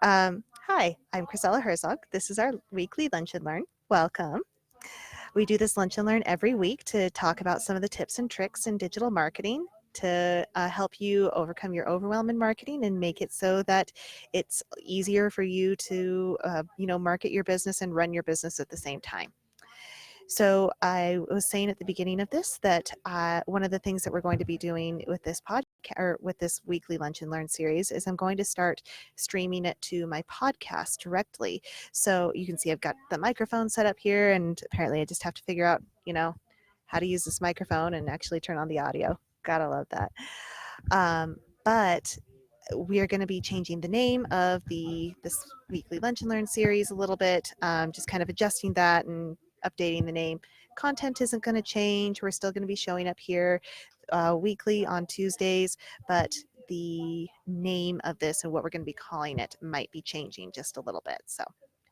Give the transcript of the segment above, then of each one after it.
Hi, I'm Chrisella Herzog. This is our weekly Lunch and Learn. Welcome. We do this Lunch and Learn every week to talk about some of the tips and tricks in digital marketing to help you overcome your overwhelm in marketing and make it so that it's easier for you to, market your business and run your business at the same time. So I was saying at the beginning of this that one of the things that we're going to be doing with this podcast or with this weekly Lunch and Learn series is I'm going to start streaming it to my podcast directly. So you can see I've got the microphone set up here, and apparently I just have to figure out, how to use this microphone and actually turn on the audio. Gotta love that. But we are going to be changing the name of this weekly Lunch and Learn series a little bit, just kind of adjusting that and updating the name. Content isn't going to change. We're still going to be showing up here weekly on Tuesdays, but the name of this and what we're going to be calling it might be changing just a little bit. So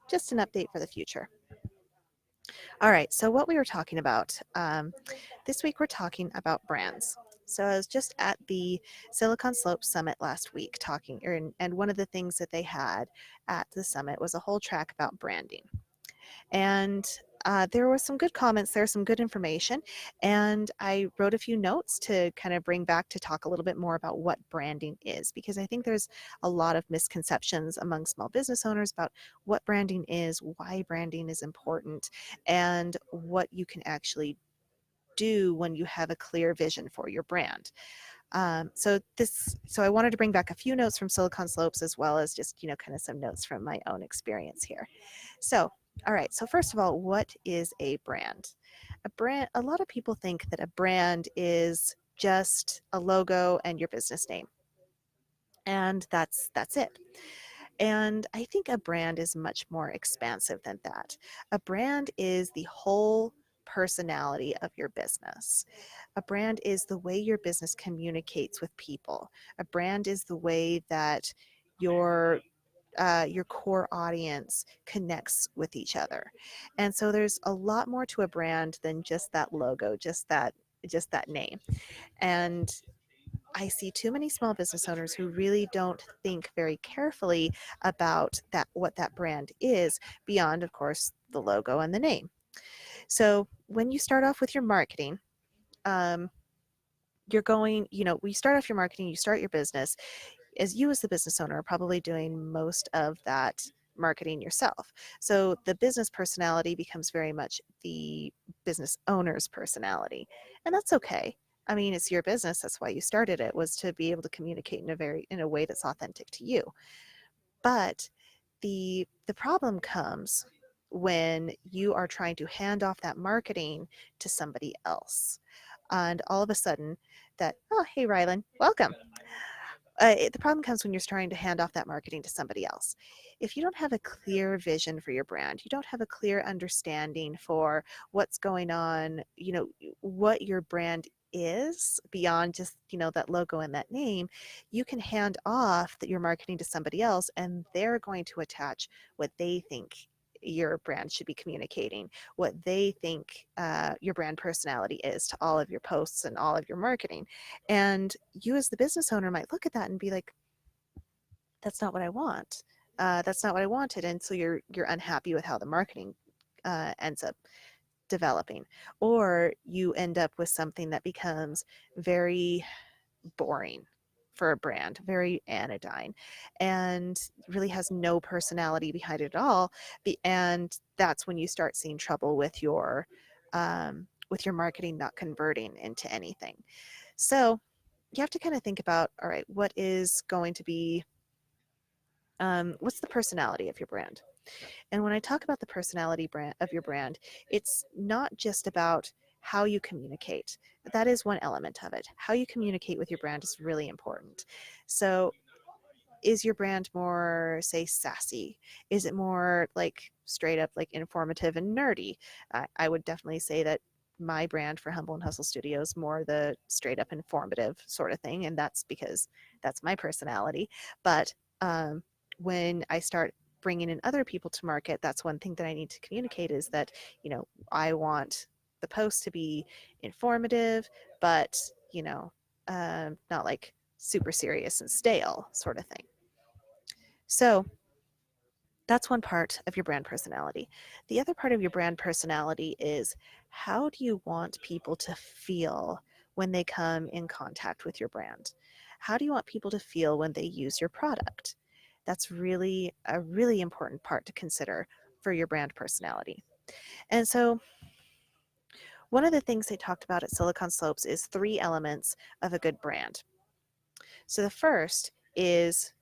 just an update for the future. All right, so what we were talking about this week, we're talking about brands. So I was just at the Silicon Slopes Summit last week talking, and one of the things that they had at the summit was a whole track about branding. And there were some good comments there, some good information, and I wrote a few notes to kind of bring back to talk a little bit more about what branding is, because I think there's a lot of misconceptions among small business owners about what branding is, why branding is important, and what you can actually do when you have a clear vision for your brand. So I wanted to bring back a few notes from Silicon Slopes as well as just, kind of some notes from my own experience here. So, all right. So first of all, what is a brand? A lot of people think that a brand is just a logo and your business name. And that's it. And I think a brand is much more expansive than that. A brand is the whole personality of your business. A brand is the way your business communicates with people. A brand is the way that your core audience connects with each other. And so there's a lot more to a brand than just that logo, just that name. And I see too many small business owners who really don't think very carefully about that, what that brand is, beyond, of course, the logo and the name. So when you start off with your marketing, um, we start off your marketing, you start your business, as you as the business owner are probably doing most of that marketing yourself. So the business personality becomes very much the business owner's personality. And that's okay. I mean, it's your business. That's why you started it, was to be able to communicate in a way that's authentic to you. But the problem comes when you are trying to hand off that marketing to somebody else. And all of a sudden oh, hey, Rylan, welcome. The problem comes when you're trying to hand off that marketing to somebody else. If you don't have a clear vision for your brand, you don't have a clear understanding for what's going on, what your brand is beyond just, that logo and that name, you can hand off your marketing to somebody else and they're going to attach what they think your brand should be communicating, what they think your brand personality is to all of your posts and all of your marketing. And you as the business owner might look at that and be like, that's not what I want. That's not what I wanted. And so you're unhappy with how the marketing ends up developing. Or you end up with something that becomes very boring for a brand, very anodyne, and really has no personality behind it at all. And that's when you start seeing trouble with your marketing not converting into anything. So you have to kind of think about, all right, what's the personality of your brand? And when I talk about the personality of your brand, it's not just about how you communicate. That is one element of it. How you communicate with your brand is really important. So is your brand more, say, sassy? Is it more like straight up like informative and nerdy? I would definitely say that my brand for Humble and Hustle Studios more the straight up informative sort of thing, and that's because that's my personality. But when I start bringing in other people to market, that's one thing that I need to communicate is that, I want the post to be informative, but, not like super serious and stale sort of thing. So That's one part of your brand personality. The other part of your brand personality is how do you want people to feel when they come in contact with your brand? How do you want people to feel when they use your product? That's really a really important part to consider for your brand personality. And so, one of the things they talked about at Silicon Slopes is three elements of a good brand. So, the first is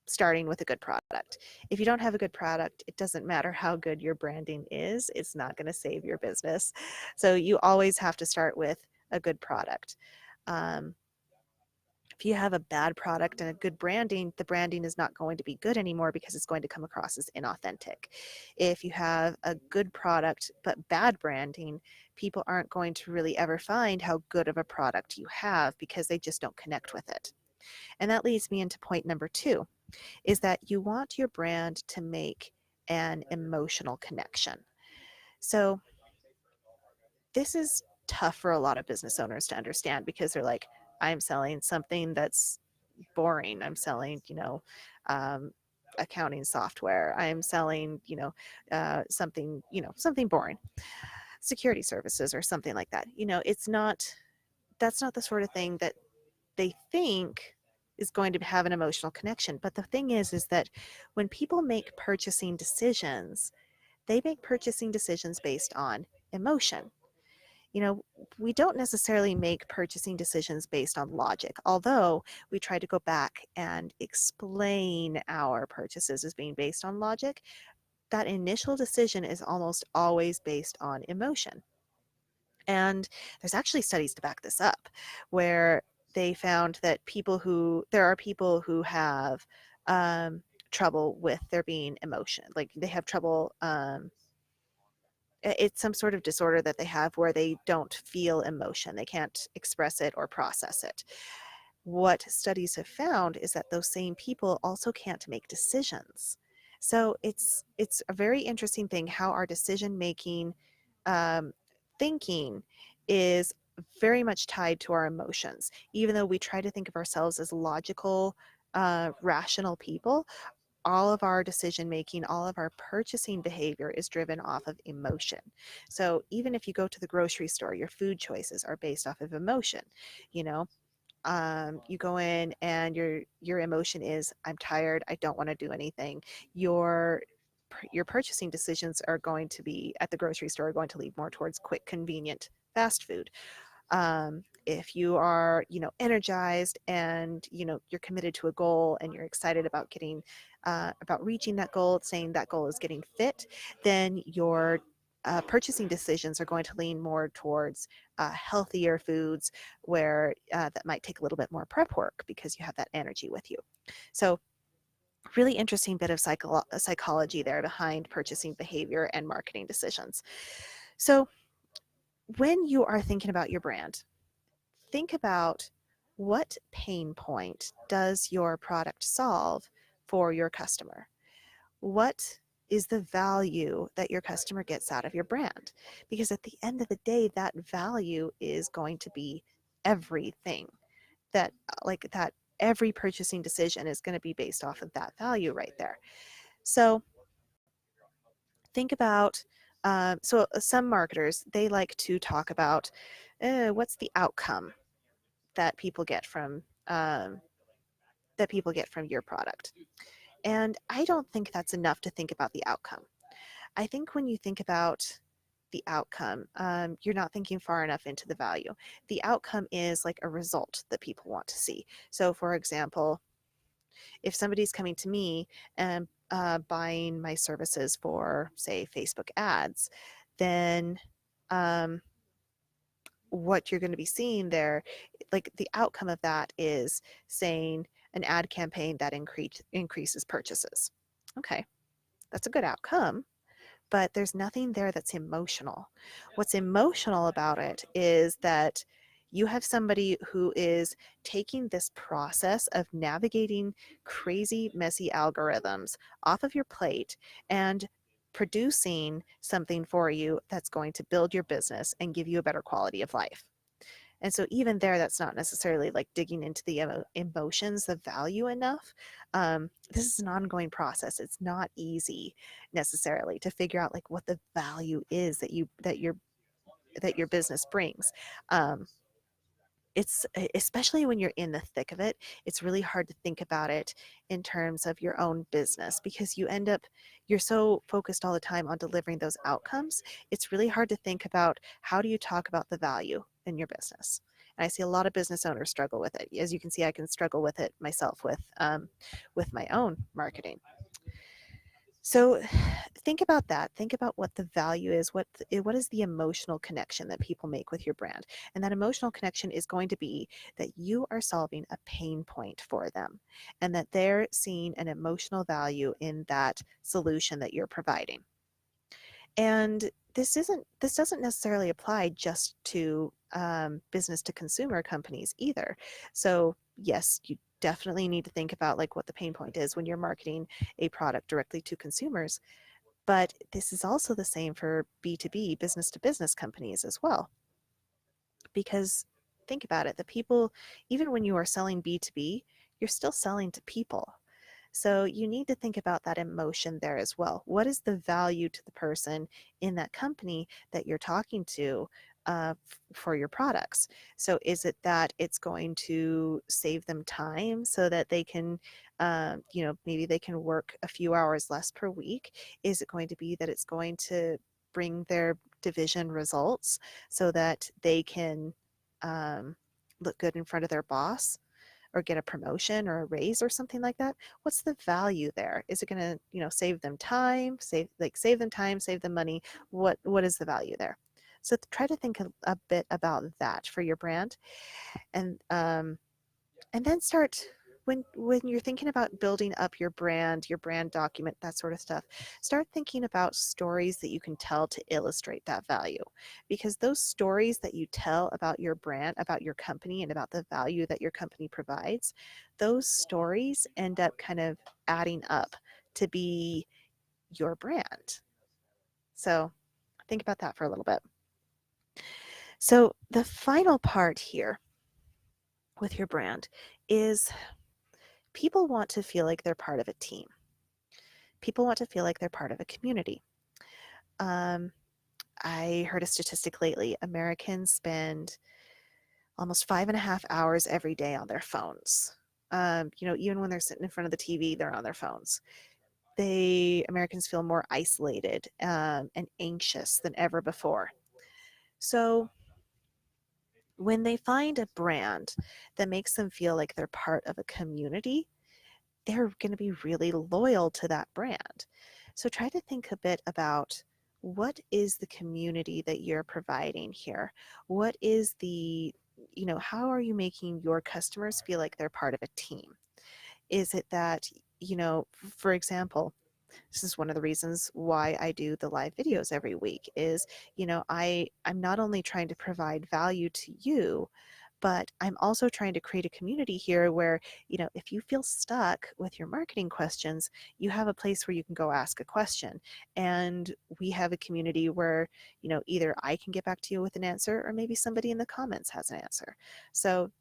starting with a good product. If you don't have a good product, it doesn't matter how good your branding is, it's not going to save your business. So you always have to start with a good product. Um, if you have a bad product and a good branding, the branding is not going to be good anymore because it's going to come across as inauthentic. If you have a good product but bad branding, people aren't going to really ever find how good of a product you have because they just don't connect with it. And that leads me into point number two, is that you want your brand to make an emotional connection. So this is tough for a lot of business owners to understand because they're like, I'm selling something that's boring. I'm selling, um, accounting software. I'm selling, something, something boring, security services or something like that. It's not, that's not the sort of thing that they think is going to have an emotional connection. But the thing is that when people make purchasing decisions, they make purchasing decisions based on emotion. You know, we don't necessarily make purchasing decisions based on logic, although we try to go back and explain our purchases as being based on logic. That initial decision is almost always based on emotion. And there's actually studies to back this up where they found that there are people who have um, trouble with there being emotion. Like they have trouble, it's some sort of disorder that they have where they don't feel emotion. They can't express it or process it. What studies have found is that those same people also can't make decisions. So it's a very interesting thing how our decision making um, thinking is very much tied to our emotions. Even though we try to think of ourselves as logical, rational people, all of our decision making, all of our purchasing behavior is driven off of emotion. So even if you go to the grocery store, your food choices are based off of emotion. You know, you go in and your emotion is I'm tired, I don't want to do anything. Your purchasing decisions are going to be at the grocery store are going to lead more towards quick, convenient fast food. If you are energized and you're committed to a goal and you're excited about getting about reaching that goal, saying that goal is getting fit, then your purchasing decisions are going to lean more towards healthier foods where that might take a little bit more prep work because you have that energy with you. So really interesting bit of psychology there behind purchasing behavior and marketing decisions. So when you are thinking about your brand, think about what pain point does your product solve for your customer? What is the value that your customer gets out of your brand? Because at the end of the day, that value is going to be everything. That every purchasing decision is going to be based off of that value right there. So think about some marketers, they like to talk about what's the outcome that people get from your product. And I don't think that's enough to think about the outcome. I think when you think about the outcome, you're not thinking far enough into the value. The outcome is like a result that people want to see. So, for example, if somebody's coming to me and buying my services for, say, Facebook ads, then um, what you're going to be seeing there, like the outcome of that is saying an ad campaign that increases purchases. Okay, that's a good outcome, but there's nothing there that's emotional. What's emotional about it is that you have somebody who is taking this process of navigating crazy, messy algorithms off of your plate and producing something for you that's going to build your business and give you a better quality of life. And so even there, that's not necessarily like digging into the emotions of value enough. This is an ongoing process. It's not easy necessarily to figure out like what the value is that your business brings. Um, it's especially when you're in the thick of it, it's really hard to think about it in terms of your own business because you're so focused all the time on delivering those outcomes. It's really hard to think about how do you talk about the value in your business. And I see a lot of business owners struggle with it. As you can see, I can struggle with it myself with my own marketing. So think about that. Think about what the value is. What is the emotional connection that people make with your brand? And that emotional connection is going to be that you are solving a pain point for them and that they're seeing an emotional value in that solution that you're providing. And this doesn't necessarily apply just to business to consumer companies either. So yes, you definitely need to think about like what the pain point is when you're marketing a product directly to consumers. But this is also the same for B2B, business to business companies as well. Because think about it, the people, even when you are selling B2B, you're still selling to people. So you need to think about that emotion there as well. What is the value to the person in that company that you're talking to for your products? So is it that it's going to save them time so that they can, maybe they can work a few hours less per week? Is it going to be that it's going to bring their division results so that they can look good in front of their boss? Or get a promotion or a raise or something like that? What's the value there? Is it going to, save them time, save them time, save them money? What is the value there? So try to think a bit about that for your brand, and then start when you're thinking about building up your brand document, that sort of stuff, start thinking about stories that you can tell to illustrate that value, because those stories that you tell about your brand, about your company, and about the value that your company provides, those stories end up kind of adding up to be your brand. So think about that for a little bit. So the final part here with your brand is people want to feel like they're part of a team. People want to feel like they're part of a community. Um, I heard a statistic lately. Americans spend almost 5.5 hours every day on their phones. Even when they're sitting in front of the TV, they're on their phones. Americans feel more isolated and anxious than ever before. So when they find a brand that makes them feel like they're part of a community, they're going to be really loyal to that brand. So try to think a bit about what is the community that you're providing here? What is how are you making your customers feel like they're part of a team? Is it that, for example, this is one of the reasons why I do the live videos every week is, I'm not only trying to provide value to you, but I'm also trying to create a community here where, if you feel stuck with your marketing questions, you have a place where you can go ask a question. And we have a community where, either I can get back to you with an answer or maybe somebody in the comments has an answer. So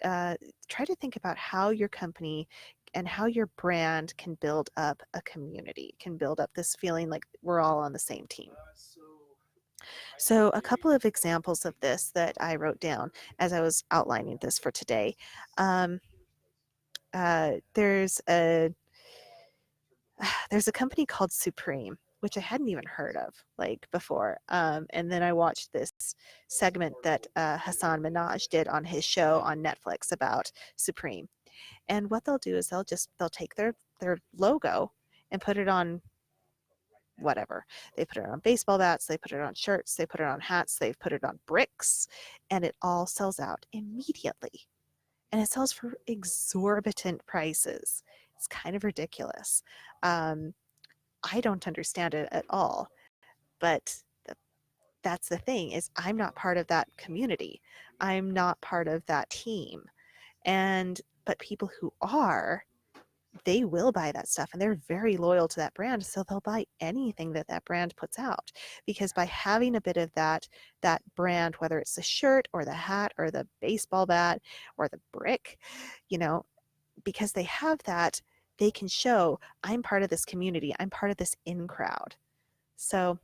uh, try to think about how your company and how your brand can build up a community, can build up this feeling like we're all on the same team. So a couple of examples of this that I wrote down as I was outlining this for today. Um, there's a there's a company called Supreme, which I hadn't even heard of like before. And then I watched this segment that Hassan Minaj did on his show on Netflix about Supreme. And what they'll do is they'll take their logo and put it on whatever. They put it on baseball bats, they put it on shirts, they put it on hats, they put it on bricks, and it all sells out immediately. And it sells for exorbitant prices. It's kind of ridiculous. Um, I don't understand it at all, but that's the thing is I'm not part of that community. I'm not part of that team. But people who are, they will buy that stuff, and they're very loyal to that brand, so they'll buy anything that that brand puts out, because by having a bit of that brand, whether it's the shirt or the hat or the baseball bat or the brick, you know, because they have that, they can show, I'm part of this community, I'm part of this in crowd. So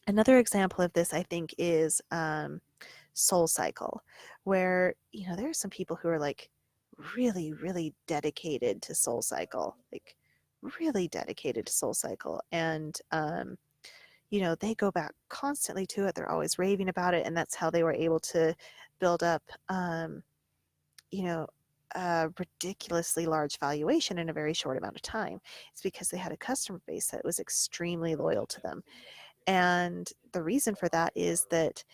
another example of this, I think, is Soul Cycle, where, you know, there are some people who are like really, really dedicated to Soul Cycle, like really dedicated to Soul Cycle. And, you know, they go back constantly to it. They're always raving about it. And that's how they were able to build up, you know, a ridiculously large valuation in a very short amount of time. It's because they had a customer base that was extremely loyal to them. And the reason for that is that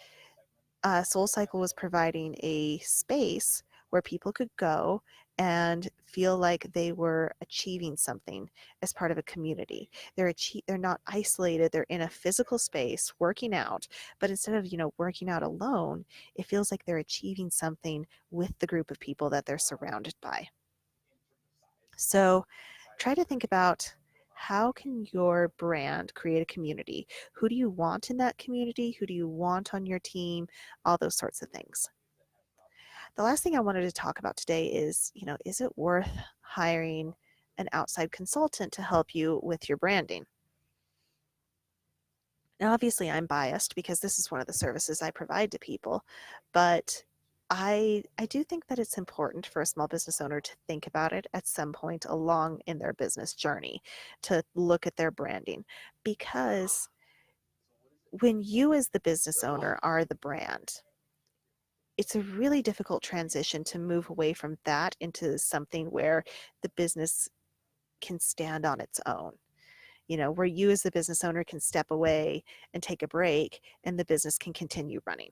Soul Cycle was providing a space where people could go and feel like they were achieving something as part of a community. They're not isolated. They're in a physical space working out, but instead of, you know, working out alone, it feels like they're achieving something with the group of people that they're surrounded by. So try to think about, how can your brand create a community? Who do you want in that community? Who do you want on your team? All those sorts of things. The last thing I wanted to talk about today is, you know, is it worth hiring an outside consultant to help you with your branding? Now, obviously, I'm biased because this is one of the services I provide to people, but I do think that it's important for a small business owner to think about it at some point along in their business journey, to look at their branding, because when you as the business owner are the brand, it's a really difficult transition to move away from that into something where the business can stand on its own. You know, where you as the business owner can step away and take a break and the business can continue running.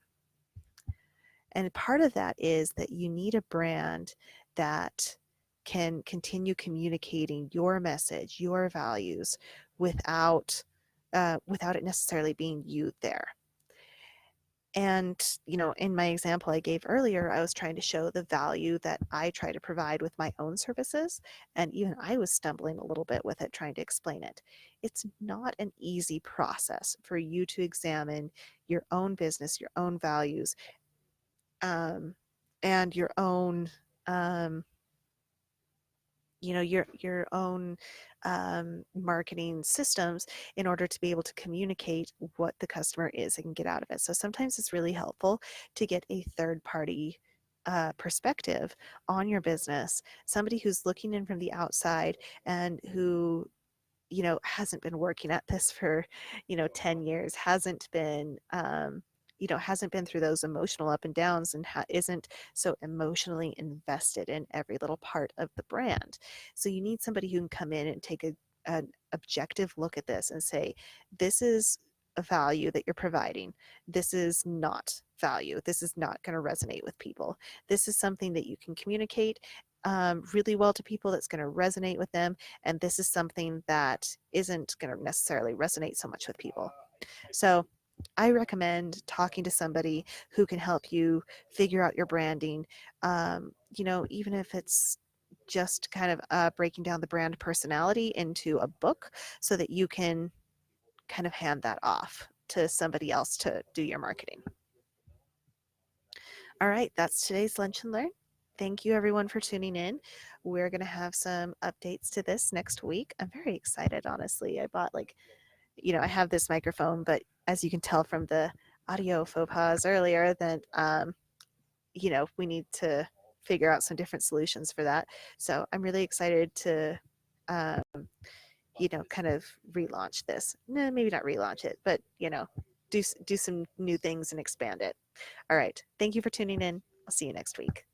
And part of that is that you need a brand that can continue communicating your message, your values, without without it necessarily being you there. And, you know, in my example I gave earlier, I was trying to show the value that I try to provide with my own services. And even I was stumbling a little bit with it, trying to explain it. It's not an easy process for you to examine your own business, your own values, um, and your own, um, you know, your own marketing systems in order to be able to communicate what the customer is and get out of it. So sometimes it's really helpful to get a third party perspective on your business, somebody who's looking in from the outside and who, you know, hasn't been working at this for, you know, 10 years, hasn't been, you know, hasn't been through those emotional up and downs, and isn't so emotionally invested in every little part of the brand. So you need somebody who can come in and take an objective look at this and say, this is a value that you're providing. This is not value. This is not going to resonate with people. This is something that you can communicate really well to people, that's going to resonate with them. And this is something that isn't going to necessarily resonate so much with people. So I recommend talking to somebody who can help you figure out your branding. You know, even if it's just kind of breaking down the brand personality into a book so that you can kind of hand that off to somebody else to do your marketing. All right, that's today's Lunch and Learn. Thank you everyone for tuning in. We're going to have some updates to this next week. I'm very excited, honestly. I bought, like, you know, I have this microphone, but as you can tell from the audio faux pas earlier, that, you know, we need to figure out some different solutions for that. So I'm really excited to, um, you know, kind of relaunch this. No, maybe not relaunch it, but, you know, do some new things and expand it. All right. Thank you for tuning in. I'll see you next week.